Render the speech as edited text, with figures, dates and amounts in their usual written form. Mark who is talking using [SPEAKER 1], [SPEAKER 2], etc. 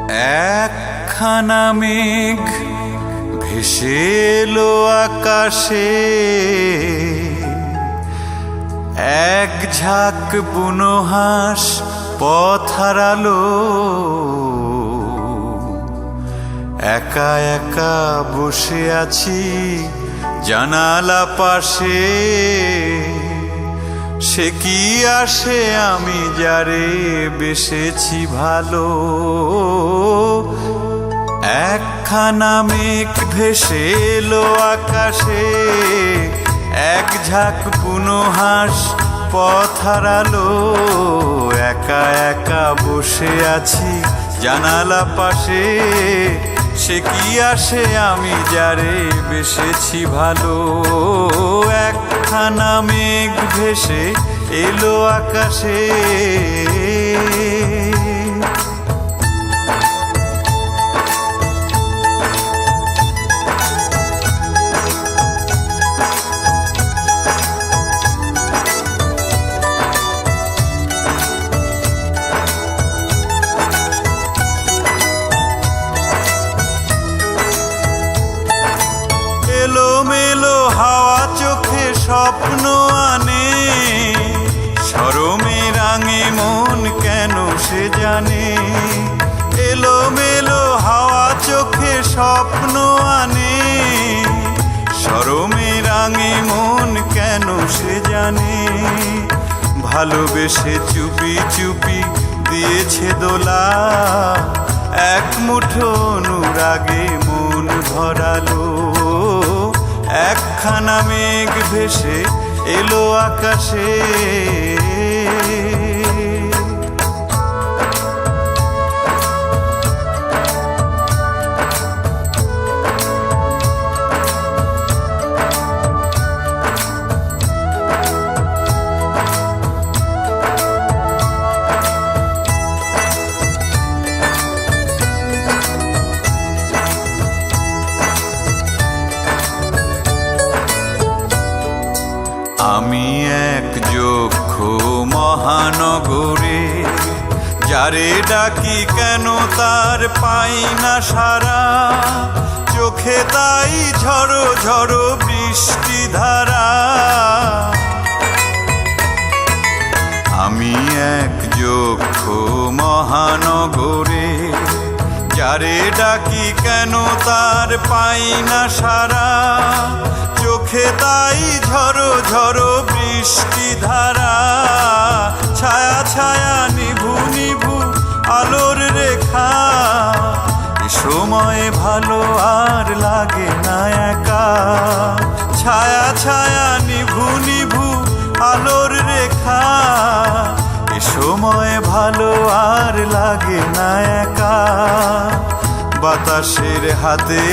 [SPEAKER 1] একখানা মেঘ ভেসে এলো আকাশে, এক ঝাঁক বুনো হাঁস পথ হারালো। একা একা বসে আছি জানালা পাশে, সে কি আসে আমি যারে বেসেছি ভালো। একখানা মেঘ ভেসে এলো আকাশে, এক ঝাঁক বুনো হাঁস পথ হারালো। একা একা বসে আছি জানালা পাশে, সে কি আসে আমি যারে বেসেছি ভালো। একখানা মেঘ ভেসে এলো আকাশে। এলোমেলো হাওয়া চোখে স্বপ্ন আনে, শরমে রাঙে মন কেন সে জানে। এলোমেলো হাওয়া চোখে স্বপ্ন আনে, শরমে রাঙে মন কেন সে জানে। ভালোবেসে চুপি চুপি দিয়েছে দোলা, এক মুঠো অনুরাগে মন ভরালো। একখানা মেঘ ভেসে এলো আকাশে। আমি এক যক্ষ মহানগরে, যারে ডাকি কেন তার পাই না সারা। চোখে তাই ঝড়ো ঝড়ো বৃষ্টি ধারা। আমি এক যক্ষ মহানগরে, যারে ডাকি কেন তার পাই না সারা। চোখে তাই ঝড়ো ঝড়ো বৃষ্টি ধারা। ছায়া ছায়া নিভু নিভু আলোর রেখা, এ সময় ভালো আর লাগে না একা। ছায়া ছায়া নিভু নিভু আলোর রেখা, এ সময় ভালো আর লাগে না একা। বাতাসের হাতে